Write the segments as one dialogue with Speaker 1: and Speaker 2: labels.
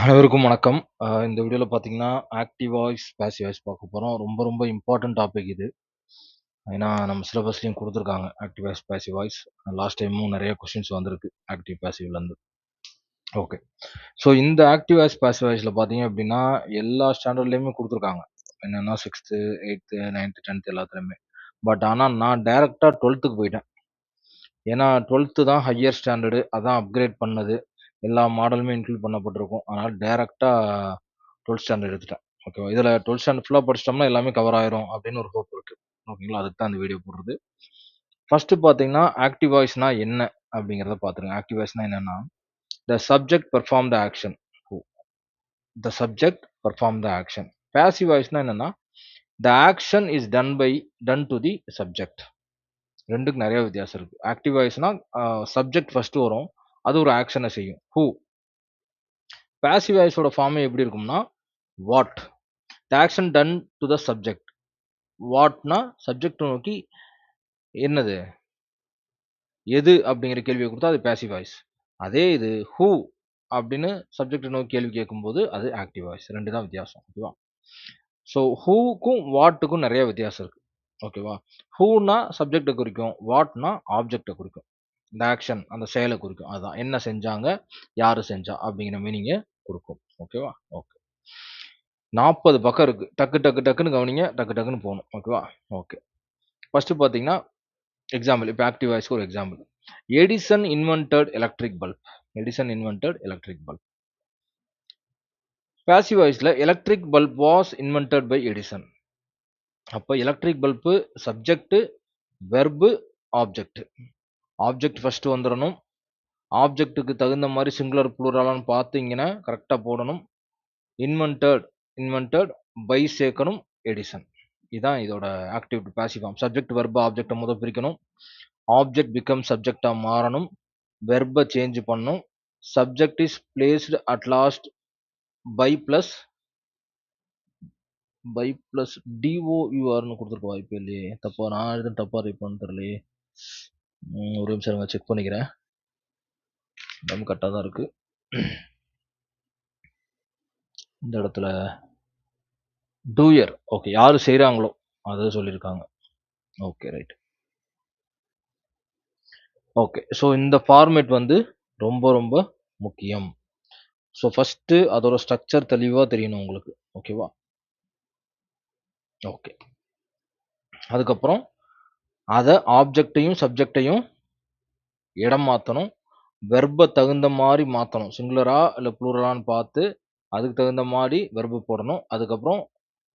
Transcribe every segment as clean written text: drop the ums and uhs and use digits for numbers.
Speaker 1: அனைவருக்கும் வணக்கம். இந்த வீடியோல பார்த்தீங்கன்னா, ஆக்டிவ் வாய்ஸ், பேசிவ் வாய்ஸ் பார்க்க போறோம். ரொம்ப ரொம்ப இம்பார்ட்டன்ட் டாபிக் இது. ஏன்னா, நம்ம சிலபஸ்லயும் குடுத்துருக்காங்க. Active voice, passive voice. Last டைமும் நெறைய கொஸ்டின்ஸ் வந்திருக்கு. ஆக்டிவ், பேசிவ்லருந்து. ஓகே. ஸோ இந்த ஆக்டிவ் வாய்ஸ், பேசிவ் வாய்ஸ்ல பார்த்தீங்க அப்டின்னா, எல்லா ஸ்டாண்டர்ட்லயுமே குடுத்துருக்காங்க. என்னன்னா 6த், 8த், 9த், 10த் எல்லாத்துலயுமே. பட் ஆனா நான் டைரக்ட்டா 12த்துக்கு போயிட்டேன். ஏன்னா 12த் தான் ஹையர் ஸ்டாண்டர்டு. அதான் அப்கிரேட் பண்ணது. எல்லா மாடலுமே இன்க்ளூட் பண்ணப்பட்டிருக்கும். அதனால டைரக்ட்டா 12த் ஸ்டாண்டர்ட் எடுத்துட்டேன். ஓகேவா. இதுல 12த் ஸ்டாண்டர்ட் ஃபுல்லா படிச்சிட்டோம்னா எல்லாமே கவர் ஆயிரும் அப்படின்னு ஒரு ஹோப் இருக்கு. ஓகேங்களா. அதுக்கு தான் இந்த வீடியோ போடுறது. ஃபர்ஸ்ட் பார்த்தீங்கன்னா, ஆக்டிவ் வாய்ஸ்னா என்ன அப்படிங்கிறத பார்த்துருங்க. ஆக்டிவ் வாய்ஸ்னா என்னன்னா, the subject perform the action. The subject perform the action. Passive வாய்ஸ்னா என்னன்னா, the action is done to the subject. 2க்கும் நெறைய வித்தியாசம் இருக்கு. ஆக்டிவ் வாய்ஸ்னா சப்ஜெக்ட் ஃபர்ஸ்ட் வரும். அது ஒரு ஆக்ஷன செய்யும். ஹூ. பாசிவ் வாய்ஸோட ஃபார்மே எப்படி இருக்கும்னா, what. The action done to the subject. வாட்னா சப்ஜெக்ட்ட நோக்கி என்னது? எது? அப்படிங்கிற கேள்விய குடுத்தா அது பாசிவ் வாய்ஸ். அதே இது ஹூ அப்படின்னு சப்ஜெக்ட்ட நோக்கி கேள்வி கேட்கும்போது அது ஆக்டிவ் வாய்ஸ். 2 தான் வித்தியாசம். ஓகேவா? ஸோ ஹூக்கும் வாட்டுக்கும் நெறைய வித்தியாசம் இருக்கு. ஓகேவா? ஹூனா சப்ஜெக்ட்ட குறிக்கும். வாட்னா ஆப்ஜெக்ட்ட குறிக்கும். இந்த ஆக்ஷன் அந்த செயல குறிக்கும். அதான். என்ன செஞ்சாங்க? யாரு செஞ்சா? அப்படிங்கிற மீனிங்க குடுக்கும். ஓகேவா? ஓகே. 40 பக்கம் இருக்கு. டக்கு டக்கு டக்குன்னு கவனிங்க. டக்கு டக்குன்னு போணும். ஓகேவா? ஓகே. ஃபர்ஸ்ட் பார்த்தீங்கன்னா, எக்ஸாம்பிள். இப்ப ஆக்டிவ் வாய்ஸ்க்கு ஒரு example. Edison invented electric bulb. Edison invented electric bulb. Passive வாய்ஸ்ல electric bulb was invented by Edison. அப்ப electric bulb subject, verb, object. Object first வந்துரணும். ஆப்ஜெக்ட்டுக்கு தகுந்த மாரி சிங்குலர், ப்ளூரலான்னு பார்த்தீங்கன்னா, கரெக்ட்டா போடணும். இன்வென்டட் இன்வென்டட் பை சேர்க்கணும். எடிசன். இதான் இதோட active to passive form. Subject, verb, ஆப்ஜெக்ட்ட மொத பிரிக்கணும். ஆப்ஜெக்ட் பிகம் சப்ஜெக்ட்டா மாறணும். வெர்ப சேஞ்ச் பண்ணணும். Subject is placed at last by plus டிஓயூஆர்னு குடுத்துருக்க வாய்ப்பே இல்லையே. தப்பா நான் எழுதுனது தப்பா இருப்பான்னு தெரியலையே. ஒரு நிமிஷம் இருங்க செக் பண்ணிக்கிறேன். எல்லாமே கரெக்ட்டா தான் இருக்கு. இந்த இடத்துல டூயர். ஓகே. யாரு செய்றாங்களோ அத சொல்லியிருக்காங்க. Okay right. ஓகே. ஸோ இந்த ஃபார்மேட் வந்து ரொம்ப ரொம்ப முக்கியம். ஸோ ஃபர்ஸ்ட்டு அதோட ஸ்ட்ரக்சர் தெளிவா தெரியணும் உங்களுக்கு. ஓகேவா? ஓகே. அதுக்கப்புறம் அத ஆப்ஜெக்ட்டையும், சப்ஜெக்ட்டையும் இடம் மாத்தணும். வெர்ப தகுந்த மாரி மாத்தணும். சிங்குலரா இல்ல ப்ளூரலான்னு பார்த்து, அதுக்கு தகுந்த மாரி வெர்ப் போடணும். அதுக்கப்புறம்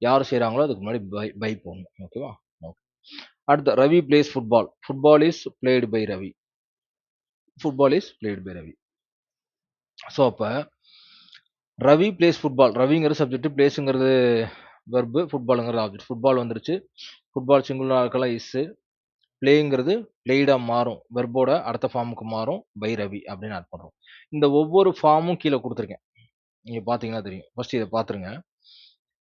Speaker 1: யார் செய்றாங்களோ அதுக்கு முன்னாடி பை போடணும். ஓகேவா? ஓகே. அடுத்து Ravi plays football. Football is played by Ravi. Football is played by Ravi. So அப்ப ரவி பிளேஸ் ஃபுட்பால். ரவிங்கிறது சப்ஜெக்ட், பிளேஸ்ங்கிறது வெர்ப், ஃபுட்பால்ங்கிறது ஆப்ஜெக்ட். ஃபுட்பால் வந்துருச்சு. ஃபுட்பால் சிங்குலரா இருக்கலாம் இஸ். பிளேங்கிறது பிளேய்டா மாறும். வெர்போட அடுத்த ஃபார்முக்கு மாறும். பை ரவி அப்படின்னு ஆட் பண்றோம். இந்த ஒவ்வொரு ஃபார்மும் கீழ குடுத்துருக்கேன். நீங்க பார்த்தீங்கன்னா தெரியும். ஃபர்ஸ்ட் இத பார்த்துருங்க.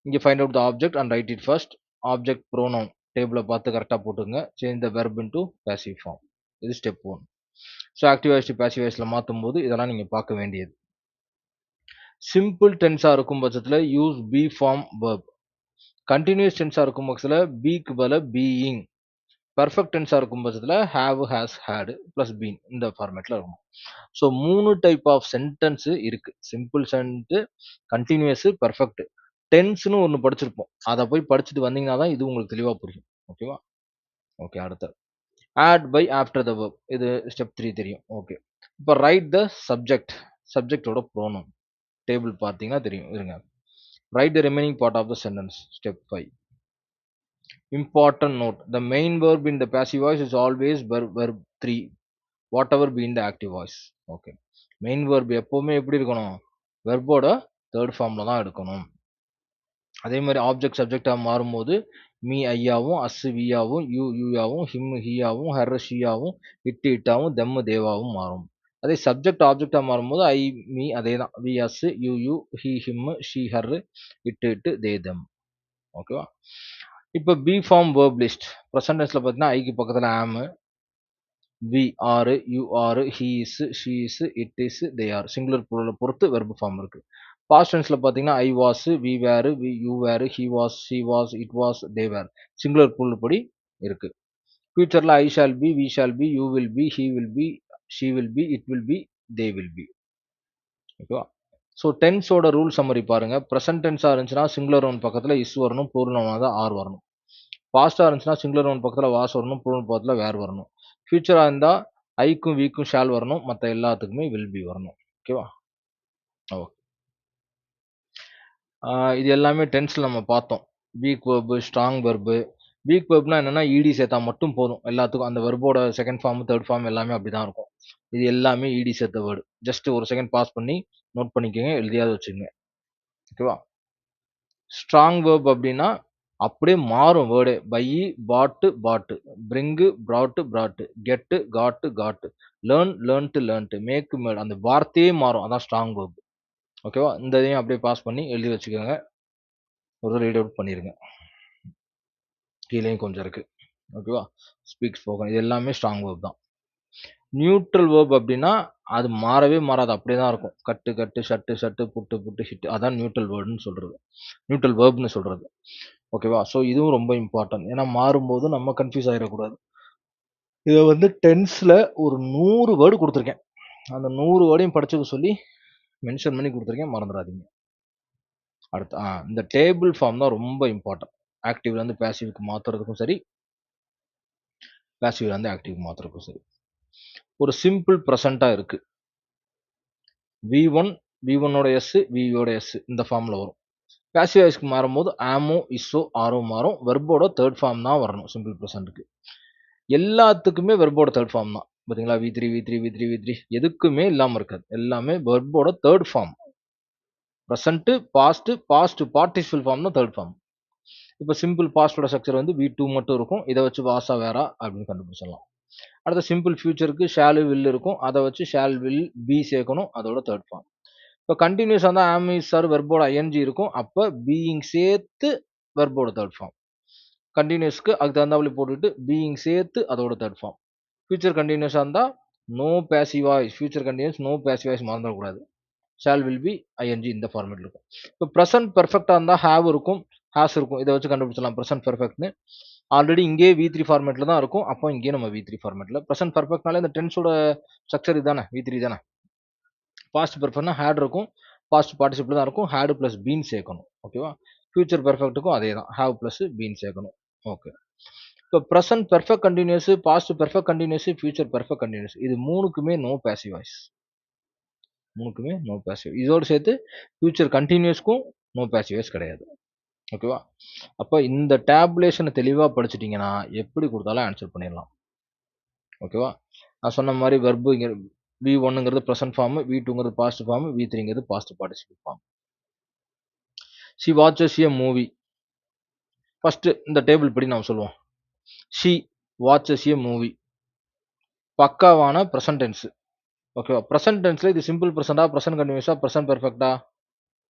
Speaker 1: இங்க find out the object and write it first. Object pronoun டேபிள பார்த்து கரெக்ட்டா போட்டுக்கங்க. Change the verb into passive form. இது step 1. So active voice to passive வாய்ஸ்ல மாத்தும்போது இதெல்லாம் நீங்க பார்க்க வேண்டியது. சிம்பிள் டென்ஸா இருக்கும் பட்சத்துல use be form verb. Continuous டென்ஸா இருக்கும் பட்சத்துல பிக்கு பதிலா பீயிங். பெர்ஃபெக்ட் டென்ஸா இருக்கும் பட்சத்துல have, has, had plus been இந்த ஃபார்மேட்ல இருக்கும். ஸோ 3 டைப் ஆஃப் சென்டென்ஸ் இருக்கு. Simple sent, continuous, perfect. டென்ஸ்ன்னு ஒண்ணு படிச்சிருப்போம். அத போய் படிச்சுட்டு வந்தீங்கன்னா தான் இது உங்களுக்கு தெளிவா புரியும். ஓகேவா? ஓகே அடுத்து. Add by after the verb. இது ஸ்டெப் 3 தெரியும். ஓகே. இப்ப ரைட் த சப்ஜெக்ட். சப்ஜெக்ட்டோட ப்ரோனவுன். டேபிள் பார்த்தீங்கன்னா தெரியும். இருங்க. Write the remaining part of the sentence. Step 5. Important note. The main verb in the passive voice is always verb 3. Whatever be in the active voice. Okay. Main verb எப்பவுமே எப்படி இருக்கணும்? வெர்போட third ஃபார்ம்ல தான் எடுக்கணும். அதே மாதிரி ஆப்ஜெக்ட் சப்ஜெக்டா மாறும்போது me ஐயாவும், அஸ் வியாவும், யூ யூயாவும், ஹிம் ஹீயாவும், ஹர் ஷீயாவும், இட்டு இட்டாவும், தெம் தேவாவும் மாறும். அதே சப்ஜெக்ட் ஆப்ஜெக்டா மாறும்போது ஐ மீ அதே தான். We us, you you, he him, she her, it it, they them. ஓகேவா? இப்ப be form verb list. Present டென்ஸ்ல பார்த்தீங்கன்னா ஐக்கு பக்கத்துல am, we are, you are, he is, she is, it is, they are. Singular ப்ளூரல பொறுத்து verb form இருக்கு. Past டென்ஸ்ல பாத்தீங்கன்னா I was, we were, you were, he was, she was, it was, they were. Singular புல் படி இருக்கு. ஃபியூச்சர்ல I shall be, we shall be, you will be, he will be, she will be, it will be, they will be. ஓகேவா? So டென்ஸோட rule summary பாருங்க. Present டென்ஸா இருந்துச்சுன்னா singular one பக்கத்துல இஸ் வரணும், ப்ளூரல் தான் ஆர் வரணும். பாஸ்டா இருந்துச்சுன்னா சிங்குலர் ஒன் பக்கத்துல வாஸ் வரணும், ப்ளூரல் பக்கத்துல வேர் வரணும். ஃபியூச்சரா இருந்தா ஐக்கும் வீக்கும் ஷால் வரணும், மற்ற எல்லாத்துக்குமே வில் பி வரணும். ஓகேவா? ஓகே. இது எல்லாமே டென்ஸ்ல நம்ம பார்த்தோம். Weak verb, strong verb. Weak வெர்ப்னா என்னன்னா இடி சேர்த்தா மட்டும் போதும் எல்லாத்துக்கும். அந்த வெர்போட செகண்ட் ஃபார்ம், தேர்ட் ஃபார்ம் எல்லாமே அப்படிதான் இருக்கும். இது எல்லாமே இடி சேர்த்த வேர்டு. ஜஸ்ட் ஒரு செகண்ட் பாஸ் பண்ணி நோட் பண்ணிக்கோங்க, எழுதியாவது வச்சுக்கோங்க. ஓகேவா? ஸ்ட்ராங் வெர்ப் அப்படின்னா அப்படியே மாறும் வேர்டு. பை, பாட்டு, பாட்டு, பிரிங்கு, ப்ராட்டு, ப்ராட்டு, கெட்டு, காட்டு, காட்டு, லேர்ன், லேர்ன்ட்டு, லேர்ன்ட்டு, மேக்கு, மேட், அந்த வார்த்தையே மாறும். அதான் ஸ்ட்ராங் வெர்ப். ஓகேவா? இந்த இதையும் அப்படியே பாஸ் பண்ணி எழுதி வச்சுக்கோங்க. ஒரு ரீட் அவுட் பண்ணிருங்க. கீழேயும் கொஞ்சம் இருக்கு. ஓகேவா? ஸ்பீக், ஸ்போக்கன், இது எல்லாமே ஸ்ட்ராங் வேர்ப் தான். நியூட்ரல் வேர்ப் அப்படின்னா அது மாறவே மாறாது, அப்படியே தான் இருக்கும். கட்டு, கட்டு, ஷட்டு, ஷட்டு, புட்டு, புட்டு, ஹிட்டு, அதான் நியூட்ரல் வேர்டுன்னு சொல்றது. நியூட்ரல் வேர்ப்னு சொல்றது. ஓகேவா? ஸோ இதுவும் ரொம்ப இம்பார்ட்டன்ட். ஏன்னா மாறும்போது நம்ம கன்ஃபியூஸ் ஆயிடக்கூடாது. இதை வந்து டென்ஸ்ல ஒரு 100 வேர்டு கொடுத்துருக்கேன். அந்த 100 வேர்டையும் படிச்சுக்க சொல்லி மென்ஷன் பண்ணி கொடுத்துருக்கேன், மறந்துடாதீங்க. அடுத்து இந்த டேபிள் ஃபார்ம் தான் ரொம்ப இம்பார்ட்டன்ட். ஆக்டிவ்ல இருந்து பேசிவ்க்கு மாத்துறதுக்கும் சரி, பேசிவ்ல இருந்து ஆக்டிவ் மாத்துறதுக்கும் சரி. ஒரு சிம்பிள் ப்ரெசண்டா இருக்கு. V1, V1ஓட எஸ், வியோட எஸ் இந்த ஃபார்ம்ல வரும். பேசிவ் வாய்ஸ்க்கு மாறும்போது ஆமோ, இஸ்ஸோ, ஆரோ மாறும். வெர்போட தேர்ட் ஃபார்ம் தான் வரணும் சிம்பிள் ப்ரெசன்ட்க்கு. எல்லாத்துக்குமே வெர்போட தேர்ட் ஃபார்ம் தான். பாத்தீங்களா? V3, V3, V3, V3 எதுக்குமே இல்லாம இருக்காது. எல்லாமே வெர்போட third form. Present, past, past participle form தான் தேர்ட் ஃபார்ம். இப்போ சிம்பிள் பாஸ்டோட ஸ்ட்ரக்சர் வந்து V2 மட்டும் இருக்கும். இதை வச்சு வாசா வேறா அப்படின்னு கண்டுபிடிச்சிடலாம். அடுத்த சிம்பிள் ஃபியூச்சருக்கு ஷால், வில் இருக்கும். அதை வச்சு ஷால், வில், பி சேர்க்கணும். அதோட தேர்ட் ஃபார்ம். இப்போ கண்டினியூஸா தான் ஆம், இஸ், ஆர் வெர்போட ஐஎன்ஜி இருக்கும். அப்போ பீயிங் சேர்த்து வெர்போட தேர்ட் ஃபார்ம். கண்டினியூஸ்க்கு அதுக்கு தகுந்தாப்புல போட்டுட்டு பீயிங் சேர்த்து அதோட தேர்ட் ஃபார்ம். ஃபியூச்சர் கண்டினியூஸாக இருந்தால் no passive voice. Future continuous, no passive voice மறந்துடக்கூடாது. ஷால், வில் பி, ஐஎன்ஜி இந்த ஃபார்மேட் இருக்கும். இப்போ ப்ரெசன்ட் பெர்ஃபெக்டாக இருந்தால் ஹேவ் இருக்கும், ஹேஸ் இருக்கும். இதை வச்சு கண்டுபிடிச்சலாம் ப்ரெசன்ட் பெர்ஃபெக்ட்னு. ஆல்ரெடி இங்கே V3 ஃபார்மேட்டில் தான் இருக்கும். அப்போ இங்கே நம்ம V3 ஃபார்மேட்டில். ப்ரெசன்ட் பெர்ஃபெக்ட்னாலே இந்த டென்ஸோட ஸ்ட்ரக்சர் இதுதானே, V3 தானே. பாஸ்ட் பெர்ஃபெக்ட்னா ஹேட் இருக்கும், பாஸ்ட் பார்ட்டிசிபிள் தான் இருக்கும். ஹேடு ப்ளஸ் பீன் சேர்க்கணும். ஓகேவா? ஃபியூச்சர் பெர்ஃபெக்ட்டுக்கும் அதே தான், ஹேவ் ப்ளஸ் பீன் சேர்க்கணும். ஓகே. இப்போ present perfect continuous, past perfect continuous, future perfect continuous, இது மூணுக்குமே நோ பேசிவ் வாய்ஸ். மூணுக்குமே நோ பேசிவ். இதோடு சேர்த்து ஃபியூச்சர் கண்டினியூஸ்க்கும் நோ பேசிவ் வாய்ஸ் கிடையாது. ஓகேவா? அப்போ இந்த டேபுலேஷனை தெளிவாக படிச்சிட்டிங்கன்னா எப்படி கொடுத்தாலும் ஆன்சர் பண்ணிடலாம். ஓகேவா? நான் சொன்ன மாதிரி வெர்பு இங்கே V1ங்கிறது ப்ரெசன்ட் ஃபார்ம், V2ங்கிறது பாஸ்ட் ஃபார்ம், V3ங்கிறது past participle form. She watches a movie. First இந்த டேபிள் படி நாம் சொல்லுவோம். She watches a movie. பக்காவான ப்ரெசன்ட் டென்ஸ். ஓகேவா? ப்ரெசன்ட் டென்ஸ்ல இது சிம்பிள் ப்ரெசென்ட்டா, ப்ரெசன்ட் கண்டினியூஸா, ப்ரெசன்ட் பெர்ஃபெக்ட்டா,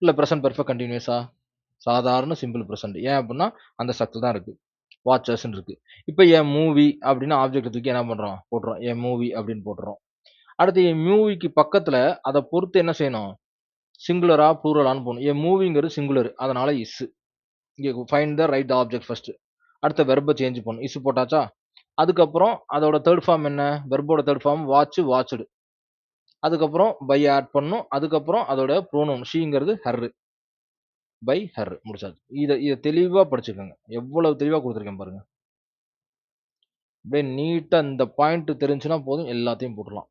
Speaker 1: இல்லை ப்ரெசன்ட் பெர்ஃபெக்ட் கண்டினியூஸா? சாதாரண சிம்பிள் ப்ரெசன்ட். ஏன் அப்படின்னா அந்த ஸ்ட்ரக்சர் தான் இருக்கு. வாட்சஸ்ன்னு இருக்கு. இப்போ என் மூவி அப்படின்னு ஆப்ஜெக்ட் தூக்கி என்ன பண்றோம், போட்டுறோம். என் மூவி அப்படின்னு போட்டுறோம். அடுத்து என் மூவிக்கு பக்கத்துல அதை பொறுத்து என்ன செய்யணும், சிங்குலரா ப்ளூரலான்னு போகணும். என் மூவிங்கிறது சிங்குலர், அதனால இஸ். இங்கே find the right object first. அடுத்த வெர்பை சேஞ்ச் பண்ணும். இஸ் போட்டாச்சா? அதுக்கப்புறம் அதோட தேர்ட் ஃபார்ம் என்ன, வெர்போட தேர்ட் ஃபார்ம் வாட்ச், வாட்ச்டு. அதுக்கப்புறம் பை ஆட் பண்ணும். அதுக்கப்புறம் அதோட ப்ரோனவுன் ஷீங்கிறது ஹர், பை ஹர், முடிச்சாச்சு. இதை தெளிவா படிச்சுக்கோங்க. எவ்வளவு தெளிவா கொடுத்துருக்கேன் பாருங்க. அப்படியே நீட்டா இந்த பாயிண்ட் தெரிஞ்சுன்னா போதும், எல்லாத்தையும் போட்டுடலாம்.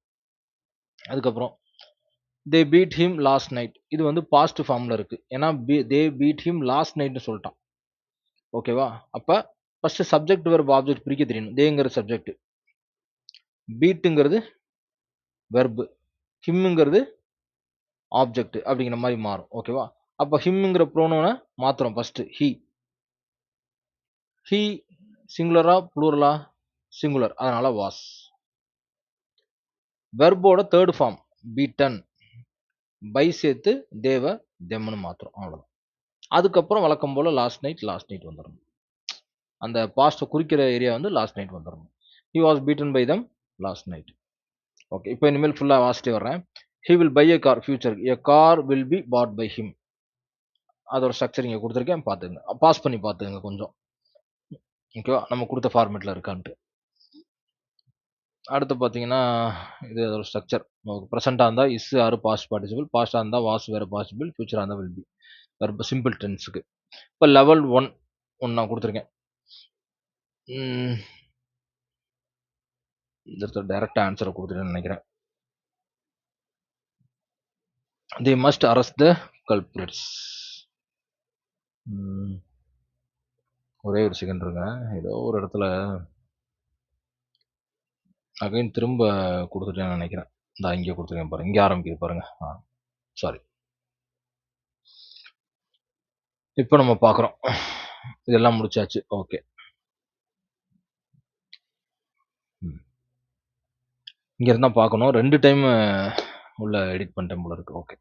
Speaker 1: அதுக்கப்புறம் they beat him last night. இது வந்து பாஸ்ட் ஃபார்ம்ல இருக்கு. ஏன்னா தே பீட் ஹிம் லாஸ்ட் நைட்னு சொல்லிட்டான். ஓகேவா? அப்ப ஃபர்ஸ்ட் சப்ஜெக்ட் வெர்ப் ஆப்ஜெக்ட் பிரிக்க தெரியணும். தேங்கிறது சப்ஜெக்ட், பீட்டுங்கிறது வெர்பு, ஹிம்ங்கிறது ஆப்ஜெக்ட் அப்படிங்கிற மாதிரி மாறும். ஓகேவா? அப்ப ஹிம்ங்கிற ப்ரோனோனை மாத்திரம் ஃபர்ஸ்ட் ஹி. ஹி சிங்குலரா ப்ளூரலா? சிங்குலர், அதனால வாஸ். வெர்போட தேர்ட் ஃபார்ம் பீட்டன், பை சேர்த்து தேவ, தெம்னு மாத்திரம். அவ்வளவுதான். அதுக்கப்புறம் வழக்கம் போல லாஸ்ட் நைட், லாஸ்ட் நைட் வந்துடணும். அந்த பாஸ்ட் குறிக்கிற ஏரியா வந்து லாஸ்ட் நைட் வந்துடணும். He was beaten by them last night. Okay. இப்போ இனிமேல் ஃபுல்லா வாசிட்டே வர்றேன். He will buy a car. Future a car will be bought by him. அதோட ஸ்ட்ரக்சர் இங்க குடுத்துருக்கேன் பார்த்துக்கங்க. பாஸ் பண்ணி பார்த்துக்கங்க கொஞ்சம். ஓகேவா? நம்ம குடுத்த ஃபார்மேட்ல இருக்கான்ட்டு. அடுத்து பார்த்தீங்கன்னா, இது அதோட ஸ்ட்ரக்சர். பிரசன்ட்டா இருந்தா இஸ் ஆர் பாஸ்ட் பார்ட்டிசிபிள். பாஸ்ட்டா இருந்தா வாஸ் வேர் பாசிபிள். ஃபியூச்சரா இருந்தா வில் பி. வெர்ப் சிம்பிள் டென்ஸ்க்கு. இப்ப லெவல் 1 நான் குடுத்துருக்கேன். ம். இந்த இடத்துல டைரக்ட்டா ஆன்ஸர குடுத்துட்டேன்னு நெனைக்கிறேன். They must arrest the culprits. ம். ஒரே ஒரு செகண்ட் இருங்க. ஏதோ ஒரு இடத்துல அகைன் திரும்ப குடுத்துட்டேன்னு நெனைக்கிறேன். இந்தா இங்க குடுத்துருக்கேன் பாருங்க. இங்க ஆரம்பிக்குது பாருங்க. சாரி. இப்ப நம்ம பார்க்குறோம். இதெல்லாம் முடிச்சாச்சு. ஓகே. இங்க இருந்தா பார்க்கணும். 2 டைம் உள்ள எடிட் பண்ணிட்டேன் போல இருக்கு. ஓகே.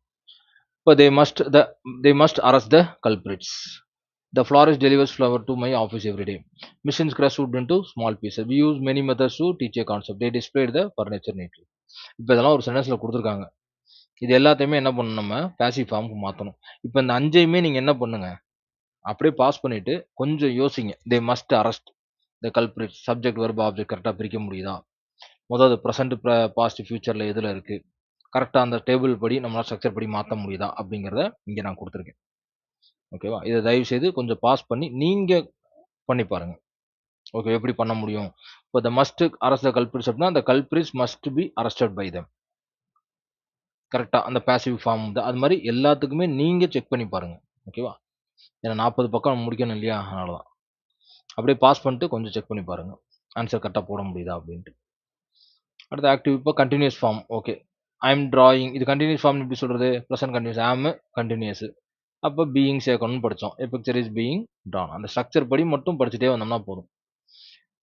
Speaker 1: இப்ப they must arrest the culprits. The florist delivers flower to my office every day. Missions crush wood into small pieces. We use many methods to teach a concept. They displayed the furniture neatly. இப்ப இதெல்லாம் ஒரு சென்டென்ஸ்ல குடுத்துருக்காங்க. இது எல்லாத்தையுமே என்ன பண்ணணும் நம்ம passive ஃபார்ம்க்கு மாத்தணும். இப்ப இந்த 5யுமே நீங்க என்ன பண்ணுங்க, அப்படியே பாஸ் பண்ணிட்டு கொஞ்சம் யோசிங்க. They must arrest the culprits. Subject, verb, object கரெக்ட்டா பிரிக்க முடியுதா? முதல்ல பிரசன்ட், பாஸ்ட், ஃபியூச்சர்ல எதுல இருக்கு? கரெக்ட்டா அந்த டேபிள் படி நம்மளால ஸ்ட்ரக்சர் படி மாத்த முடியுதா? அப்படிங்கிறத இங்க நான் குடுத்துருக்கேன். ஓகேவா? இத தயவு செய்து கொஞ்சம் பாஸ் பண்ணி நீங்க பண்ணி பாருங்க. ஓகே. எப்படி பண்ண முடியும்? இப்ப the must arrest the culprits அப்படின்னா, அந்த culprits must be arrested by them. கரெக்ட்டா அந்த பாசிவ் ஃபார்ம் அது மாரி எல்லாத்துக்குமே நீங்க செக் பண்ணி பாருங்க. ஓகேவா? ஏன்னா 40 பக்கம் முடிக்கணும் இல்லையா? அதனால தான். அப்படியே பாஸ் பண்ணிட்டு கொஞ்சம் செக் பண்ணி பாருங்க. ஆன்ஸர் கரெக்ட்டா போட முடியுதா அப்படின்ட்டு. அடுத்து ஆக்டிவ் இப்போ continuous form. Okay. I am drawing. இது கன்டினியூஸ் ஃபார்ம் எப்படி சொல்றது? Present continuous. Am continuous. அப்ப பீயிங் சேர்க்கணும்னு படிச்சோம். A picture is being drawn. அந்த ஸ்ட்ரக்சர் படி மட்டும் படிச்சுட்டே வந்தோம்னா போதும்.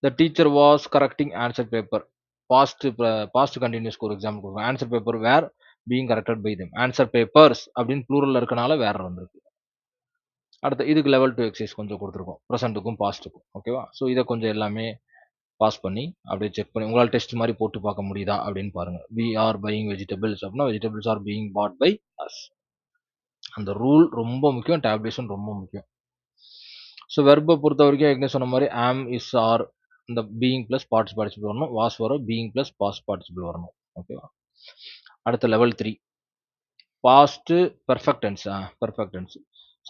Speaker 1: The teacher was correcting answer paper. Past கன்டினியூஸ்க்கு ஒரு எக்ஸாம்பிள் கொடுக்குறோம். Answer paper were being corrected by them. Answer papers அப்படின்னு ப்ளூரல்ல இருக்கனால வேற வந்திருக்கு. அடுத்து இதுக்கு லெவல் 2 எக்ஸசைஸ் கொஞ்சம் கொடுத்துருக்கோம். ப்ரெசென்ட்டுக்கும் பாஸ்ட்டுக்கும். ஓகேவா? ஸோ இதை கொஞ்சம் எல்லாமே பாஸ் பண்ணி அப்படியே செக் பண்ணி உங்களால் டெஸ்ட் மாதிரி போட்டு பார்க்க முடியுதா அப்படின்னு பாருங்க. வி ஆர் பையிங் வெஜிடபிள்ஸ் அப்படின்னா vegetables are being bought by us. அந்த ரூல் ரொம்ப முக்கியம். டேப்லேஷன் ரொம்ப முக்கியம். ஸோ வெர்பை பொறுத்த வரைக்கும் ஏற்கனவே சொன்ன மாதிரி ஆம், இஸ், ஆர் இந்த பீயிங் பிளஸ் பாஸ்ட் பார்ட்டிசிபிள் வரணும். வாஸ் வரும். பீயிங் பிளஸ் பாஸ்ட் பார்ட்டிசிபிள் வரணும். ஓகேவா? அடுத்த level 3 past perfect tense. Perfect tense.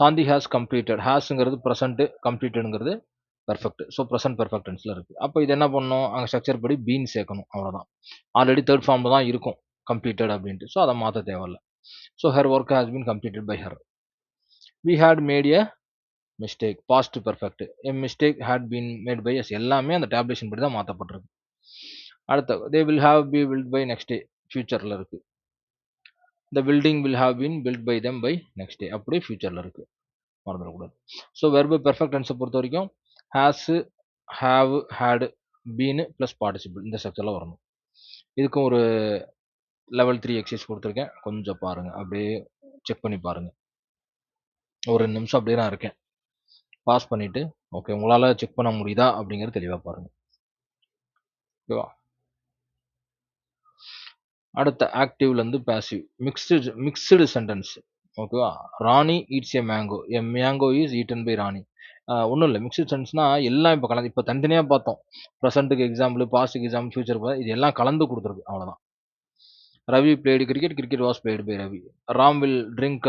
Speaker 1: Shanti has completed. ஹேஸ்ங்கிறது ப்ரெசென்ட், கம்ப்ளீட்டட்ங்கிறது பெர்ஃபெக்ட். ஸோ ப்ரெசென்ட் பெர்ஃபெக்ட் டென்ஸ்ல இருக்கு. அப்போ இது என்ன பண்ணணும்? அங்கே ஸ்ட்ரக்சர் படி பீன் சேர்க்கணும். அவ்வளோதான். ஆல்ரெடி தேர்ட் ஃபார்ம்ல தான் இருக்கும் கம்ப்ளீட்டட் அப்படின்ட்டு. ஸோ அதை மாற்ற தேவையில்ல. So her work has been completed by her. We had made a mistake. Past perfect. A mistake had been made by us. எல்லாமே அந்த டேப்லேஷன் படி தான் மாற்றப்பட்டிருக்கு. அடுத்த they will have be built by next day. ஃபியூச்சரில் இருக்கு. The building will have been built by them by next day. அப்படியே ஃபியூச்சரில் இருக்கு. மறந்துடக்கூடாது. ஸோ வெர்பு பெர்ஃபெக்ட் டென்ஸை பொறுத்த வரைக்கும் has, have, had, been plus participle இந்த ஸ்ட்ரக்சரில் வரணும். இதுக்கும் ஒரு லெவல் 3 எக்ஸசைஸ் கொடுத்துருக்கேன். கொஞ்சம் பாருங்க. அப்படியே செக் பண்ணி பாருங்க. ஒரு 2 நிமிஷம் அப்படியே நான் இருக்கேன். பாஸ் பண்ணிட்டு ஓகே உங்களால் செக் பண்ண முடியுதா அப்படிங்கிறது தெளிவாக பாருங்க. ஓகேவா? அடுத்த ஆக்டிவ்லேருந்து passive. Mixed sentence. Okay? Rani eats a mango. A mango is eaten by Rani. ஒன்றும் இல்லை. மிக்ஸ்டு சென்டென்ஸ்னா எல்லாம் இப்போ கலந்து இப்போ தனித்தனியாக பார்த்தோம். ப்ரெசென்ட்டுக்கு எக்ஸாம்பிள், பாஸ்ட்டுக்கு எக்ஸாம்பிள், ஃபியூச்சருக்கு இது எல்லாம் கலந்து கொடுத்துருக்கு. அவ்வளோதான். Ravi played cricket. Cricket was played by Ravi. Ram will drink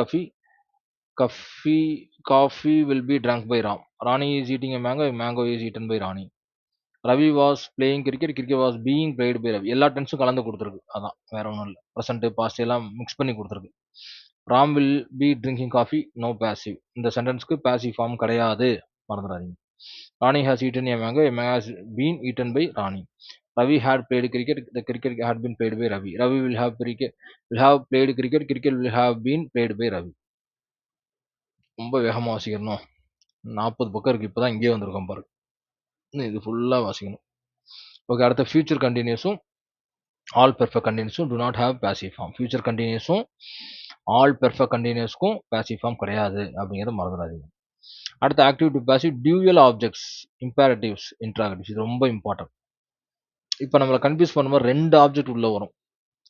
Speaker 1: coffee will be drunk by Ram. Rani is eating a mango. Mango is eaten by Rani. Ravi was playing cricket. Cricket was being played by Ravi. எல்லா டென்ஸும் கலந்து கொடுத்துருக்கு. அதான் வேற ஒன்றும் இல்லை. ப்ரெசென்ட், பாஸ்ட் எல்லாம் mix பண்ணி கொடுத்துருக்கு. Ram will be drinking coffee. No passive. இந்த சென்டென்ஸ்க்கு பாசிவ் ஃபார்ம் கிடையாது. மறந்துடாதீங்க. Rani has eaten a mango. A mango has been eaten by Rani. Ravi had played cricket. The cricket had been played by Ravi. Ravi will have played cricket. Cricket will have been played by Ravi. ரொம்ப வேகமாக வாசிக்கணும். 40 பக்கம் இருக்கு. இப்போதான் இங்கே வந்திருக்கோம் பாரு. இது ஃபுல்லாக வாசிக்கணும். ஓகே. அடுத்த ஃபியூச்சர் கண்டினியூஸும் ஆல் பெர்ஃபெக்ட் கண்டினியூஸும் do not have passive form. Future கண்டினியூஸும் ஆல் பெர்ஃபெக்ட் கண்டினியூஸ்க்கும் பாசிவ் ஃபார்ம் கிடையாது அப்படிங்கிறத மறந்துடாதீங்க. அடுத்த active to passive dual objects, imperatives, interrogatives. இது ரொம்ப இம்பார்ட்டன்ட். இப்போ நம்மளை கன்ஃபியூஸ் பண்ணும்போது 2 ஆப்ஜெக்ட் உள்ள வரும்.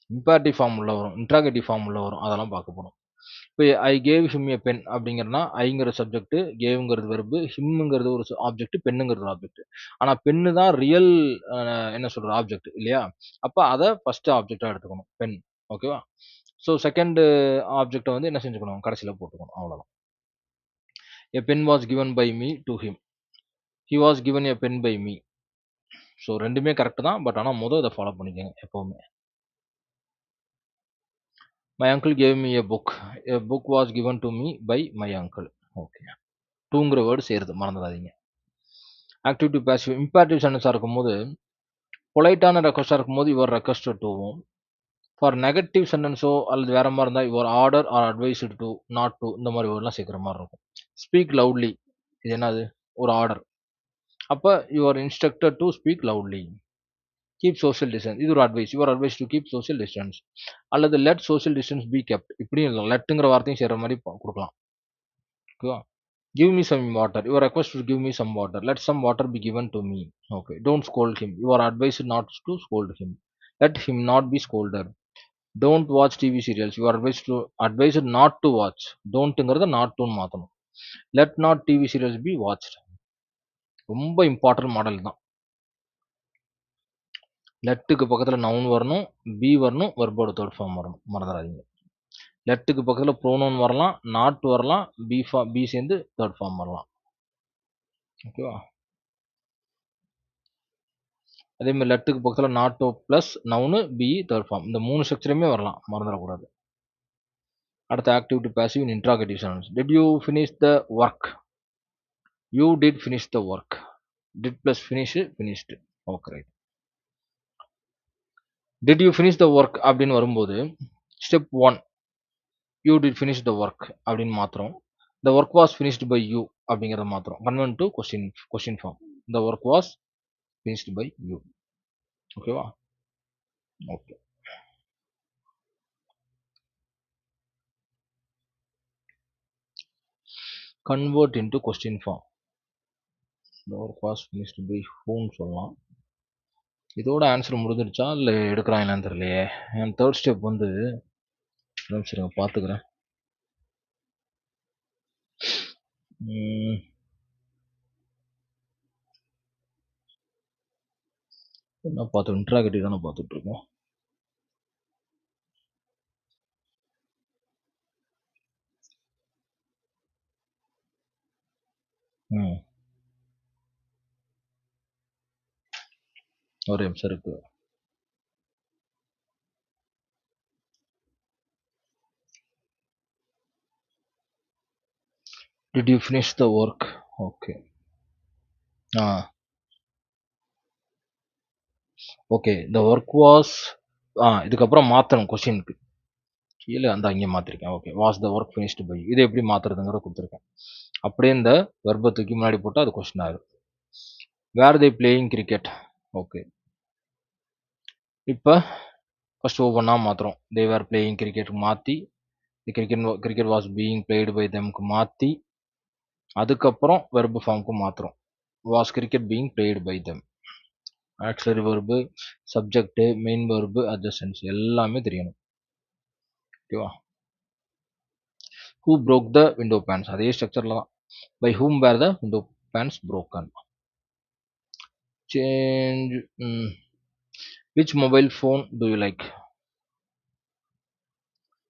Speaker 1: இம்பேரட்டிவ் ஃபார்ம் உள்ள வரும். இன்ட்ராகேட்டிவ் ஃபார்ம் உள்ள வரும். அதெல்லாம் பார்க்க போறோம். இப்போ I gave him a pen அப்படிங்கிறனா ஐங்கிற சப்ஜெக்ட், கேவ்ங்கிறது வெர்பு, ஹிம்ங்கிறது ஒரு ஆப்ஜெக்ட், பென்னுங்கிறது ஒரு ஆப்ஜெக்ட். ஆனா பென்னு தான் ரியல் என்ன சொல்றது ஆப்ஜெக்ட் இல்லையா? அப்ப அத ஃபர்ஸ்ட் ஆப்ஜெக்ட்டா எடுத்துக்கணும். பென். ஓகேவா? ஸோ செகண்ட் ஆப்ஜெக்ட்ட வந்து என்ன செஞ்சுக்கணும்? கடைசில போட்டுக்கணும். அவ்வளோதான். A pen was given by me to him. He was given a pen by me. So 2மே கரெக்ட் தான். பட் ஆனா இத ஃபாலோ பண்ணிக்கங்க எப்பவுமே. My uncle gave me a book. A book was given to me by my uncle. Okay. டூங்கிற word சேருது. மறந்துடாதீங்க. Active to passive imperative சென்டென்ஸா இருக்கும்போது, பொலைட்டான ரெக்வெஸ்ட்டா இருக்கும்போது யுவர் ரெக்வெஸ்டட் டூவும், ஃபார் நெகட்டிவ் சென்டென்ஸோ அல்லது வேற மாரி இருந்தா your order R advised to, not to இந்த மாரி வேர்ட்லாம் சேர்க்கிற மாரி இருக்கும். ஸ்பீக் லவுட்லி இது என்னது? ஒரு ஆர்டர். அப்ப you are instructed to speak loudly. Keep social distance இது ஒரு advice. You are advised to keep social distance. அல்லது let social distance be kept இப்படியும் எழுதலாம். லெட்டுங்கிற வார்த்தையும் சேர்ற மாரி குடுக்கலாம். ஓகேவா? Give me some water. You are requested to give me some water. Let some water be given to me. Okay. Don't scold him. You are advised not to scold him. Let him not be scolded. Don't watch TV serials. You are advised not to watch. Don't not to மாத்தணும். Let not TV serials be watched. ரொம்ப important model தான். லெட்டுக்கு பக்கத்துல noun வரணும், B வரணும், வெர்போட third form வரணும். மறந்துடாதீங்க. லெட்டுக்கு பக்கத்துல pronoun வரலாம், நாட் வரலாம், பி சேர்ந்து தேர்ட் ஃபார்ம் வரலாம். ஓகேவா? அதே மாதிரி லெட்டுக்கு பக்கத்துல not plus noun be third form. இந்த 3 ஸ்ட்ரக்சருமே வரலாம். மறந்துடக்கூடாது. அடுத்து active to passive in interrogative sentence. Did you finish the work? You did finish the work. Did plus finish finished. Okay right. Did you finish the work அப்படின்னு வரும்போது step 1 you did finish the work அப்படின்னு மாத்திரம். The work was finished by you அப்படிங்கிறத மாத்திரம். Convert to question form. The work was finished by you. ஓகேவா? Okay. Convert into question form. The work was finished by ஹூன்னு சொல்லலாம். இதோட answer முடிஞ்சிருச்சா இல்லை எடுக்கிறாங்களான்னு தெரியலையே. என் தேர்ட் ஸ்டெப் வந்து சரிங்க பார்த்துக்கிறேன். என்ன பார்த்தோம்? இன்ட்ராகேட்டிவ் தானே பார்த்துட்டு இருக்கோம். ஒரு நிமிஷம் இருக்கு. Did you finish the work? Okay. Okay. The work was இதுக்கப்புறம் மாற்றணும் கொஸ்டினுக்கு. கீழே அந்த அங்கே மாற்றிருக்கேன். Okay. Was the work finished by இதை எப்படி மாற்றுறதுங்கிற கொடுத்துருக்கேன். அப்படியே இந்த வெர்பை தூக்கி முன்னாடி போட்டால் அது கொஸ்டின் ஆயிடும். Were they playing cricket? Okay. இப்போ ஃபர்ஸ்ட் ஒவ்வொன்றா மாற்றுறோம். தே வேர் பிளேயிங் கிரிக்கெட் மாற்றி, cricket was being played by தெம்க்கு மாற்றி, அதுக்கப்புறம் வெர்பு ஃபார்முக்கு மாற்றுறோம். Was cricket being played by them. Auxiliary verb, subject, main verb, adjuncts எல்லாமே தெரியணும். ஓகேவா? Who broke the window panes? அதே ஸ்ட்ரக்சர்ல தான். By whom were the window pans broken? Change. Which mobile phone do you like?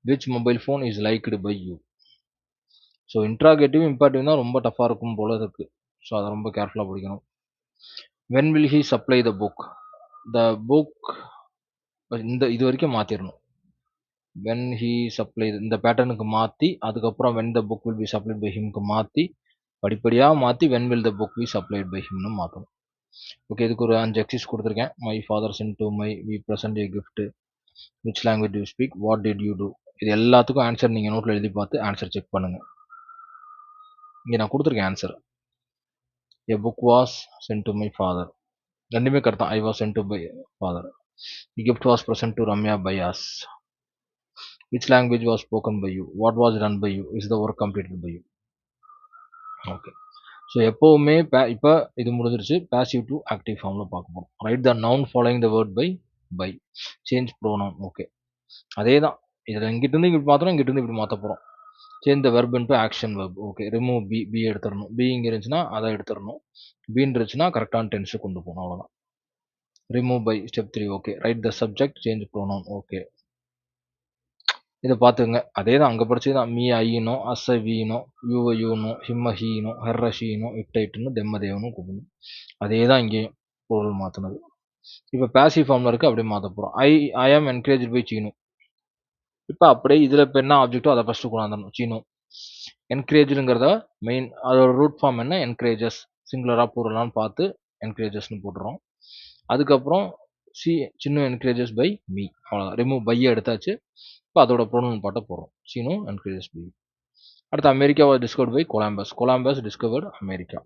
Speaker 1: Which mobile phone is liked by you? So interrogative imperative தான் ரொம்ப டஃபாக இருக்கும் போல இருக்கு. ஸோ அதை ரொம்ப கேர்ஃபுல்லாக படிக்கணும். When will he supply the book? The book இது வரைக்கும் மாற்றிடணும். வென் ஹி சப்ளை இந்த பேட்டர்னுக்கு மாற்றி, அதுக்கப்புறம் when the book will be supplied by ஹிம்க்கு மாற்றி, படிப்படியாக மாற்றி when will the book be supplied by ஹிம்னு மாற்றணும். ஓகே. இதுக்கு ஒரு 5 எக்ஸைஸ் கொடுத்துருக்கேன். My father sent to my we present a gift. Which language to speak? What did you do? இது எல்லாத்துக்கும் ஆன்சர் நீங்கள் நோட்டில் எழுதி பார்த்து ஆன்சர் செக் பண்ணுங்கள். இங்கே நான் கொடுத்துருக்கேன் answer. A book was sent to my father. ரெண்டுமே கரெக்ட் தான். I was sent to by father. The gift was present to Ramya by us. Which language was spoken by you? What was done by you? Is the work completed by you? Okay. So எப்போவுமே இப்போ இது முடிஞ்சிருச்சு. Passive to active ஃபார்மில் பார்க்க போகிறோம். Write the noun following the word by change pronoun. Okay. அதே தான் இதில் இங்கிட்டிருந்து இப்படி மாற்றுறோம், இங்கிட்டிருந்து இப்படி மாற்ற போகிறோம். Change the verb into action verb. Okay, remove be எடுத்துடணும். பி இங்கே இருந்துச்சுன்னா அதை எடுத்துடணும். பீன் இருந்துச்சுன்னா கரெக்டான டென்ஸு கொண்டு போகணும், அவ்வளோதான். Remove by step 3. Okay, write the subject, change pronoun. Okay, இதை பார்த்துங்க. அதே தான் அங்கே படிச்சு தான். மீ ஐனும், அஸ்ஸ வீனும், யூவ யூனும், ஹிம்ம ஹீனும், ஹெர்ர ஷீனும், இட்டுன்னு தெம்ம தேவனும் கூப்பிடணும். அதே தான் இங்கேயும் பொருள் மாற்றினது. இப்போ பேசிவ் ஃபார்மில் இருக்குது, அப்படியே மாற்ற போகிறோம். ஐ ஆம் என்கரேஜ் பை சீனு. இப்போ அப்படியே இதில் இப்போ என்ன ஆப்ஜெக்டோ அதை ஃபஸ்ட்டு கொண்டாந்துடணும். சீனு என்கரேஜுங்கிறத மெயின், அதோட ரூட் ஃபார்ம் என்ன, என்கரேஜஸ். சிங்குலராக பூரலான்னு பார்த்து என்கரேஜஸ்னு போட்டுறோம். அதுக்கப்புறம் சின்ன என்கரேஜஸ் பை மீ, அவ்வளோதான். ரிமூவ் பையை எடுத்தாச்சு. இப்போ அதோட ப்ரோனவுன் பாட்டை போடுறோம். சீனோ என்கரேஜஸ் பை. அடுத்து America was discovered by Columbus. Columbus discovered America.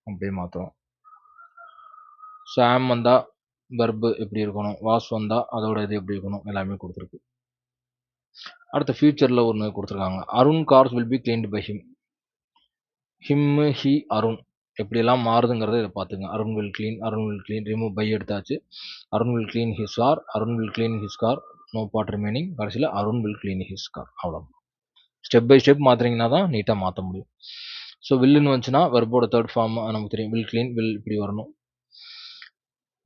Speaker 1: அப்படியே மாற்றுறோம். சாம் வந்தால் வெர்பு எப்படி இருக்கணும், வாஸ் வந்தால் அதோட இது எப்படி இருக்கணும், எல்லாமே கொடுத்துருக்கு. அடுத்த ஃபியூச்சரில் ஒன்று கொடுத்துருக்காங்க. Arun cars will be cleaned by him. Him, he, Arun எப்படியெல்லாம் மாறுதுங்கிறத இதை பார்த்துங்க. Arun will clean, remove by எடுத்தாச்சு. Arun will clean his car, Arun will clean his car, no part remaining. கடைசியில் Arun will clean his car. அவ்வளோ. ஸ்டெப் பை ஸ்டெப் மாற்றுறீங்கன்னா தான் நீட்டாக மாற்ற முடியும். ஸோ வில்லுன்னு வந்துச்சுன்னா வெர்போட தேர்ட் ஃபார்ம் நமக்கு தெரியும். வில் க்ளீன், வில் இப்படி வரணும்.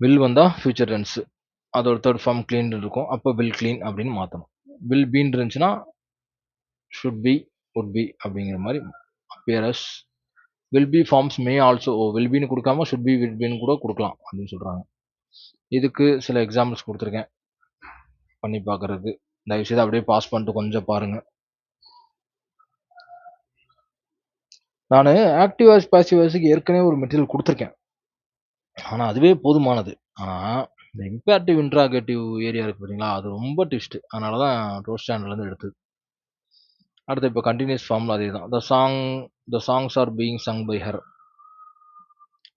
Speaker 1: வில் வந்தால் ஃபியூச்சர் டென்ஸ், அதோட தேர்ட் ஃபார்ம் க்ளீன் இருக்கும். அப்போ வில் க்ளீன் அப்படின்னு மாற்றணும். வில் பீன் இருந்துச்சுன்னா ஷுட் பி, வுட் பி அப்படிங்கிற மாதிரி appears. Will be forms may also, will பின்னு கொடுக்காம ஷுட் பி, வில் பின்னு கூட கொடுக்கலாம் அப்படின்னு சொல்கிறாங்க. இதுக்கு சில எக்ஸாம்பிள்ஸ் கொடுத்துருக்கேன் பண்ணி பார்க்குறதுக்கு. தயவுசெய்து அப்படியே பாஸ் பண்ணிட்டு கொஞ்சம் பாருங்கள். நான் ஆக்டிவ் வாய்ஸ் பாசிவ் வாய்ஸுக்கு ஏற்கனவே ஒரு மெட்டீரியல் கொடுத்துருக்கேன், ஆனால் அதுவே போதுமானது. ஆனால் இந்த இம்பேரட்டிவ் இன்ட்ராகேட்டிவ் ஏரியா இருக்குது பார்த்தீங்களா, அது ரொம்ப ட்விஸ்ட்டு. அதனால தான் ரோஸ் சேனல்லேருந்து எடுத்தது. அடுத்து இப்போ கண்டினியூஸ் ஃபார்மில் அதே தான். The songs are being sung by her.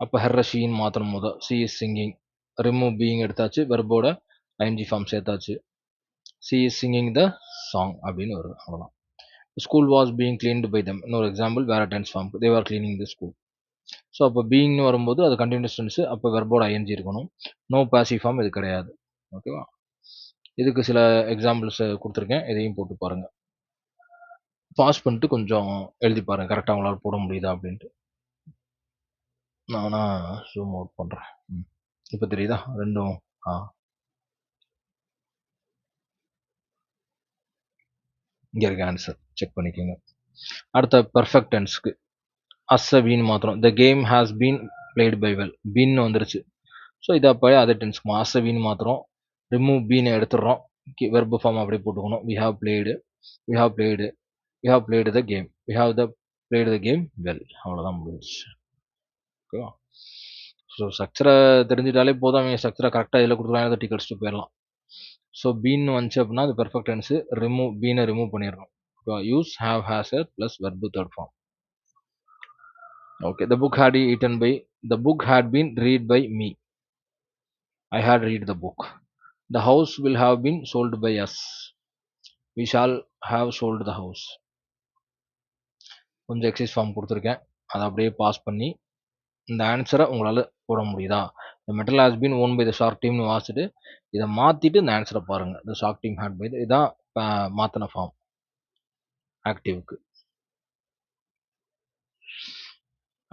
Speaker 1: அப்போ ஹெர்ர ஷீன் மாற்றணும். போது she is singing, remove being எடுத்தாச்சு, வெர்போட ஐஎன்ஜி ஃபார்ம் சேர்த்தாச்சு. She is singing the song அப்படின்னு வரும், அவ்வளோதான். School was being cleaned by them. இன்னொரு எக்ஸாம்பிள் வேற tense form, they are cleaning the school. So அப்போ பீயிங்னு வரும்போது அது கண்டினியூஸ் டென்ஸ், அப்போ வெர்போட ஐஎன்ஜி இருக்கணும். நோ பாசிவ் ஃபார்ம் இது கிடையாது. ஓகேவா? இதுக்கு சில எக்ஸாம்பிள்ஸ் கொடுத்துருக்கேன், இதையும் போட்டு பாருங்கள். பாஸ் பண்ணிட்டு கொஞ்சம் எழுதி பாருங்கள், கரெக்டாக உங்களால் போட முடியுதா அப்படின்ட்டு. நானா ஜூம் அவுட் பண்ணுறேன். இப்போ தெரியுதா ரெண்டும்? இங்கே இருக்க ஆன்சர் செக் பண்ணிக்கோங்க. அடுத்த பர்ஃபெக்ட் டென்ஸ்க்கு அஸ்ஸ பீன் மாத்திரம். The game has been played by well. பீன்னு வந்துருச்சு. ஸோ இதை அப்போயே அதே டென்ஸ்க்கு அஸ்ஸ பீன் மாத்திரம். ரிமூவ் பீனை எடுத்துடுறோம். வெர்பு ஃபார்ம் அப்படியே போட்டுக்கணும். We have played, we have played, we have played the game, we have played the game well. அவ்வளோதான் முடிஞ்சிச்சு. ஓகேவா? ஸோ ஸ்ட்ரக்சரை தெரிஞ்சிட்டாலே போதும். அவங்க ஸ்ட்ரக்சரை கரெக்டாக இதில் கொடுத்துருவாங்க, டிக் அடிச்சுட்டு போயிடலாம். ஸோ பீன் வந்துச்சு அப்படின்னா அது பெர்ஃபெக்ட் டென்ஸு. பீனை ரிமூவ் பண்ணிடணும். Use have has a plus verb third form. Okay, the book had been read by me. I had read the book. The house will have been sold by us. We shall have sold the house. கொஞ்சம் exercise form கொடுத்துருக்கேன், அதை அப்படியே pass பண்ணி இந்த ஆன்சரை உங்களால் போட முடியுதா? The metal has been owned by the shark teamனு வாசிச்சுட்டு இதை மாற்றிட்டு இந்த ஆன்சரை பாருங்கள். The shark team had by, இதுதான் மாற்றின ஃபார்ம் ஆக்டிவ்க்கு.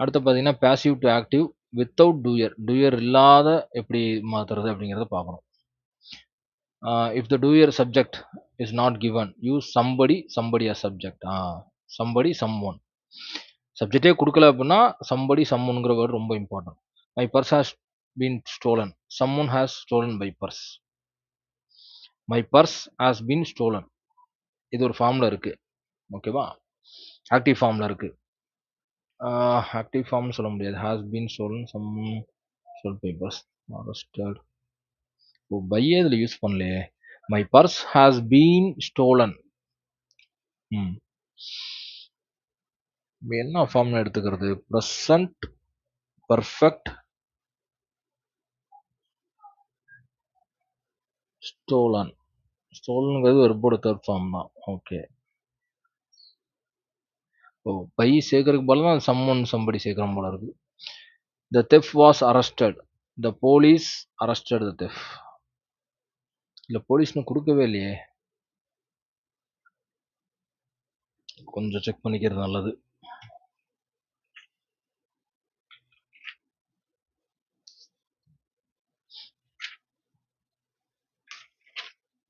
Speaker 1: அடுத்து பார்த்தீங்கன்னா passive to active without doer. Doer இல்லாத எப்படி மாற்றுறது அப்படிங்கிறத பார்க்கணும். If the doer subject is not given, use somebody as subject. Somebody, someone. சப்ஜெக்டே கொடுக்கல அப்படின்னா somebody, someoneங்கிற வேர்டு ரொம்ப important. My purse has been stolen. Someone has stolen my purse. My purse has been stolen. இது ஒரு ஃபார்மில் இருக்குது. ஓகேவா? Active ஃபார்மில் இருக்குது. ஆக்டிவ் ஃபார்ம்னு சொல்ல முடியாது. Has been stolen, some stole by purse, arrested. பையே இதில் யூஸ் பண்ணலையே. My purse has been stolen. என்ன ஃபார்ம்ல எடுத்துக்கிறது? Present perfect stolen. ஸ்டோலனுங்கிறது வெர்போட தேர்ட் ஃபார்ம் தான். ஓகே. பை சேர்க்கறதுக்கு போல தான் சம்மன் சம்படி சேர்க்குறோம் போல இருக்கு. The theft was arrested. The police arrested the theft. இல்லை போலீஸ்னு கொடுக்கவே இல்லையே. கொஞ்சம் செக் பண்ணிக்கிறது நல்லது.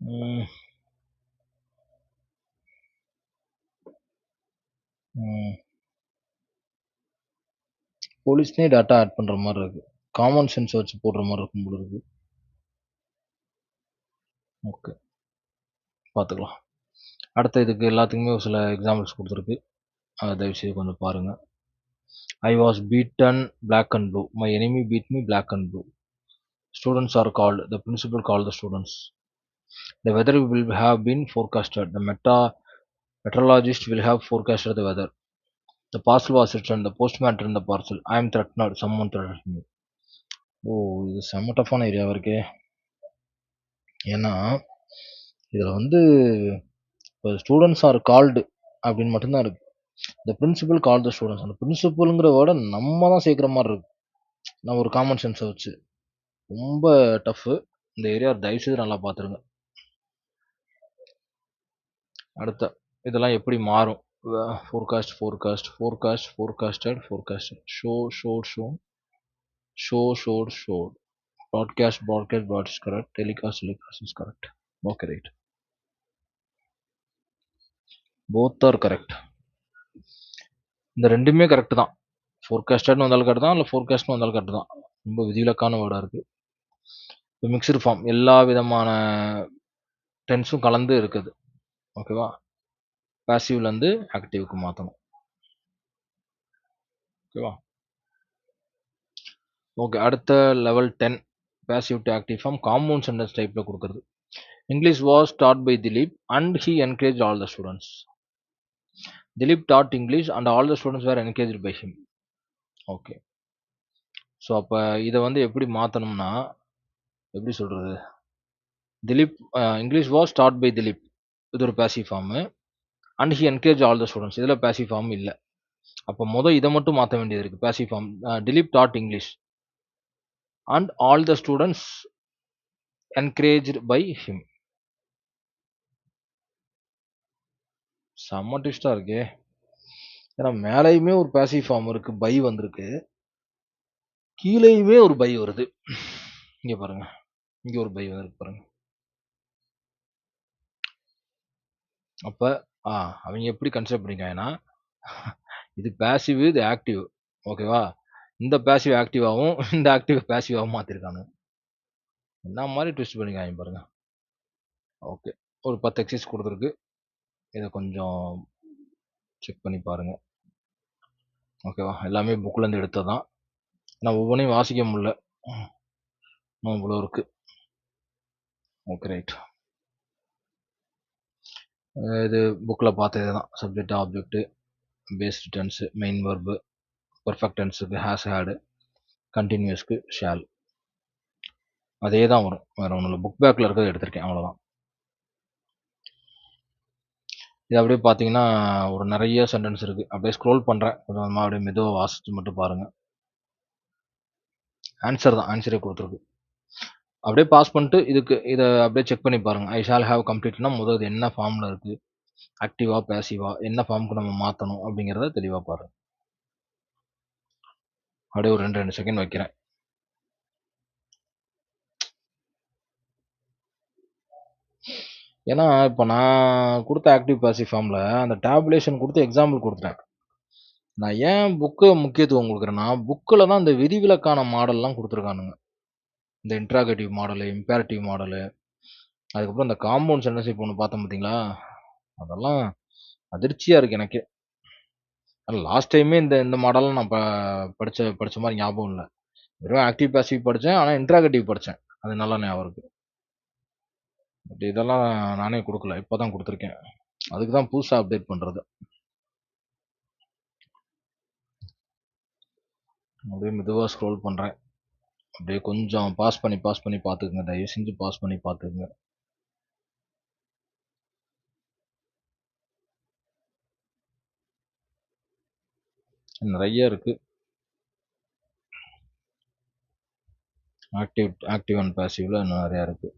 Speaker 1: ம். ம். போலீஸ்லயே டேட்டா ஆட் பண்ற மாரி இருக்கு. காமன் சென்ஸ் வச்சு போடுற மாரி இருக்கும் போல இருக்கு. ஓகே. பார்த்துக்கலாம். அடுத்து இதுக்கு எல்லாத்துக்குமே ஒரு சில எக்ஸாம்பிள்ஸ் குடுத்துருக்கு. அத தயவுசெய்து கொஞ்சம் பாருங்க. I was beaten black and blue. My enemy beat me black and blue. Students are called. The principal called the students. The weather will have been forecasted. The meteorologist will have forecasted the weather. The parcel was returned. The postman returned the parcel. I am threatened. Someone threatened me. ஓ! இது செம்ம டஃப்பான ஏரியாவா இருக்கே! ஏன்னா, இதுல வந்து இப்ப students are called அப்படின்னு மட்டும் தான் இருக்கு. த பிரின்சிபல் கால்ட் த ஸ்டூடண்ட்ஸ். அந்த பிரின்சிபல்ங்கிற வேர்ட நம்ம தான் சேர்க்கிற மாரி இருக்கு. நம்ம ஒரு காமன் சென்ஸ வச்சு. ரொம்ப டஃப்பு. இந்த ஏரியா தயவுசெய்து நல்லா பார்த்துருங்க. அடுத்த இதெல்லாம் எப்படி மாறும்? Forecasted, showed. Broadcast is correct. Telecast is correct. Okay right. Both are correct. இந்த 2மே கரெக்ட் தான். ஃபோர்காஸ்டட்னு வந்தாலும் கரெக்ட் தான். இல்ல ஃபோர்காஸ்ட்னு வந்தாலும் கரெக்ட் தான். ரொம்ப விதிவிலக்கான வேர்டா இருக்கு. இப்போ மிக்ஸ்டு ஃபார்ம் எல்லா விதமான டென்ஸும் கலந்து இருக்குது. ஓகேவா? பாசிவ்லேருந்து ஆக்டிவ்க்கு மாற்றணும். ஓகேவா? ஓகே. அடுத்த level 10 passive to active form compound sentence டைப்ல கொடுக்குறது. English was taught by Dileep and he encourage all the students. Dileep taught English and all the students were encourage by him. Okay. So அப்போ இதை வந்து எப்படி மாற்றணும்னா, எப்படி சொல்கிறது? Dileep English was taught by Dileep, இது ஒரு passive form. And he encourage all the students, இதில் பாசிவ் ஃபார்ம் இல்லை. அப்போ இதை மட்டும் மாற்ற வேண்டியது இருக்குது. Passive form Dileep taught English and all the students encouraged by him. செம்ம ட்விஸ்டாக இருக்கே. ஏன்னா மேலேயுமே ஒரு பாசிவ் ஃபார்ம் இருக்குது, பை வந்திருக்கு. கீழேயுமே ஒரு பை வருது. இங்கே பாருங்க, இங்கே ஒரு பை வந்திருக்கு பாருங்க. அப்போ அவங்க எப்படி கன்சிடர் பண்ணிக்காங்கன்னா, இது பாசிவ், இது ஆக்டிவ். ஓகேவா? இந்த பாசிவ் ஆக்டிவாகவும் இந்த ஆக்டிவ் பாசிவாகவும் மாற்றிருக்காங்க. என்ன மாதிரி ட்விஸ்ட் பண்ணிக்காங்க பாருங்க. ஓகே. ஒரு 10 எக்ஸசைஸ் கொடுத்துருக்கு. இதை கொஞ்சம் செக் பண்ணி பாருங்க. ஓகேவா? எல்லாமே புக்லேருந்து எடுத்தது தான். நான் ஒவ்வொன்றையும் வாசிக்க முடியல, இவ்வளோ இருக்கு. Okay right. இது புக்கில் பார்த்தது தான். Subject, object, past tense, main verb, perfect டென்ஸுக்கு ஹேஸ் ஹேடு, கண்டினியூஸ்க்கு ஷால். அதே தான் வரும், வேறு ஒன்றும் இல்லை. புக் பேக்கில் இருக்கிறது எடுத்திருக்கேன், அவ்வளோதான். இது அப்படியே பார்த்தீங்கன்னா ஒரு நிறைய சென்டென்ஸ் இருக்குது. அப்படியே ஸ்க்ரோல் பண்ணுறேன், கொஞ்சம் அப்படியே மெதுவாக வாசித்து மட்டும் பாருங்கள். ஆன்சர் தான், ஆன்சரே கொடுத்துருக்கு. அப்படியே பாஸ் பண்ணிட்டு இதை அப்படியே செக் பண்ணி பாருங்கள். ஐ ஷால் ஹேவ் கம்ப்ளீட்னா முதல் என்ன ஃபார்மில் இருக்குது, ஆக்டிவா பேசிவா, என்ன ஃபார்முக்கு நம்ம மாற்றணும் அப்படிங்கிறத தெளிவாக பாருங்கள். அப்படியே ஒரு 2 செகண்ட் வைக்கிறேன். ஏன்னா இப்போ நான் கொடுத்த ஆக்டிவ் பாசிவ் ஃபார்மில் அந்த டேபுலேஷன் கொடுத்து எக்ஸாம்பிள் கொடுத்துட்டேன். நான் ஏன் புக்கு முக்கியத்துவம் கொடுக்குறேன்னா, புக்கில் தான் இந்த விதிவிலக்கான மாடல்லாம் கொடுத்துருக்கானுங்க. இந்த இன்ட்ராகேட்டிவ் மாடலு, இம்பேரட்டிவ் மாடலு, அதுக்கப்புறம் இந்த காம்பவுண்ட் சென்டென்ஸ் ஒன்று பார்த்தோம் பார்த்தீங்களா, அதெல்லாம் அதிர்ச்சியாக இருக்குது எனக்கு. லாஸ்ட் டைமே இந்த இந்த மாடல்லாம் நான் படித்த மாதிரி ஞாபகம் இல்லை. வெறும் ஆக்டிவ் பாசிவ் படித்தேன், ஆனால் இன்ட்ராகேட்டிவ் படித்தேன். அது நல்லா ஞாபகம் இருக்குது. பட் இதெல்லாம் நானே கொடுக்கல, இப்போ தான் கொடுத்துருக்கேன். அதுக்கு தான் புதுசாக அப்டேட் பண்ணுறது. அப்படியே மெதுவாக ஸ்க்ரோல் பண்ணுறேன். அப்படியே கொஞ்சம் பாஸ் பண்ணி பார்த்துக்குங்க. தயவு செஞ்சு பாஸ் பண்ணி பார்த்துக்குங்க. நிறைய இருக்குது. ஆக்டிவ் அண்ட் பாசிவ்ல இன்னும் நிறையா இருக்குது.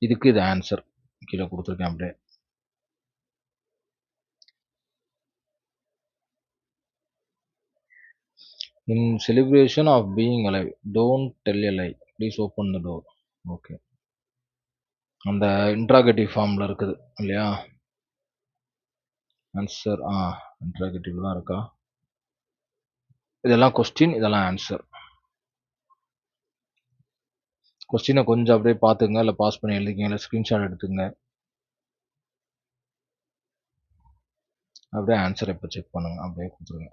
Speaker 1: இதுக்கு இது ஆன்சர். கீழே கொடுத்துருக்கேன் அப்படியே. In celebration of being alive don't tell a lie please open the door. Okay, அந்த இன்ட்ராகேட்டிவ் ஃபார்மில் இருக்குது இல்லையா? ஆன்சர் இன்ட்ராகேட்டிவ் தான் இருக்கா? இதெல்லாம் கொஸ்டின், இதெல்லாம் ஆன்சர். கொஸ்டினை கொஞ்சம் அப்படியே பார்த்துங்க, இல்லை பாஸ் பண்ணி எழுதிக்கங்க, இல்லை ஸ்க்ரீன்ஷாட் எடுத்துங்க. அப்படியே ஆன்சர் இப்போ செக் பண்ணுங்க, அப்படியே கொடுத்துருங்க.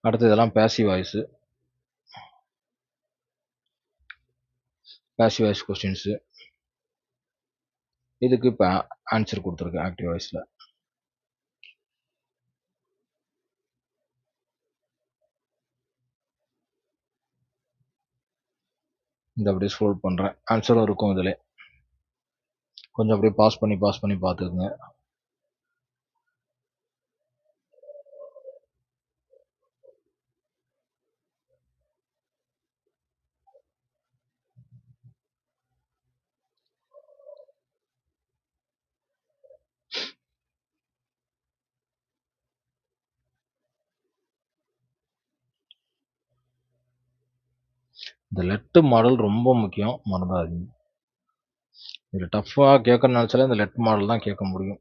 Speaker 1: அடுத்து இதெல்லாம் passive voice, passive voice questions. இதுக்கு இப்போ ஆன்சர் கொடுத்துருக்கேன் ஆக்டிவ் வாய்ஸில். இந்த அப்படியே ஸ்க்ரோல் பண்ணுறேன், ஆன்சரும் இருக்கும் இதில். கொஞ்சம் அப்படியே பாஸ் பண்ணி பார்த்துக்குங்க. இந்த லெட் மாடல் ரொம்ப முக்கியம், மறந்துடாதீங்க. இதில் டஃப்பாக கேட்கணும்னு நினச்சாலே இந்த லெட் மாடல் தான் கேட்க முடியும்.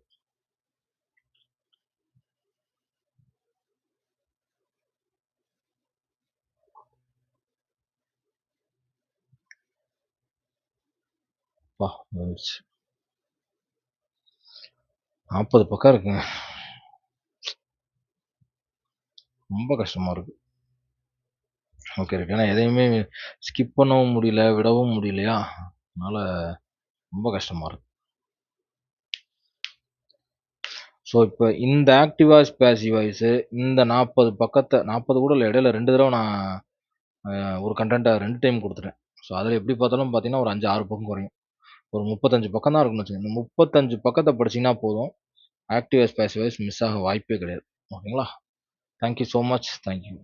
Speaker 1: பா, 40 பக்கம் இருக்குங்க, ரொம்ப கஷ்டமா இருக்கு. ஓகே ரைட், ஏன்னா எதையுமே ஸ்கிப் பண்ணவும் முடியல, விடவும் முடியலையா, அதனால ரொம்ப கஷ்டமா இருக்கு. ஸோ இப்போ இந்த ஆக்டிவ் வாய்ஸ் பேசிவ் வாய்ஸு இந்த 40 பக்கத்தை, 40 கூட இல்லை, இடையில 2 தடவை நான் ஒரு கண்டென்ட்டை 2 டைம் கொடுத்துட்டேன். ஸோ அதில் எப்படி பார்த்தாலும் பார்த்தீங்கன்னா ஒரு 5-6 பக்கம் குறையும். ஒரு 35 பக்கம் தான் இருக்குன்னு வச்சுக்கோங்க. இந்த 35 பக்கத்தை படிச்சிங்கன்னா போதும், active voice passive voice miss ஆக வாய்ப்பே கிடையாது. ஓகேங்களா? Thank you so much, thank you.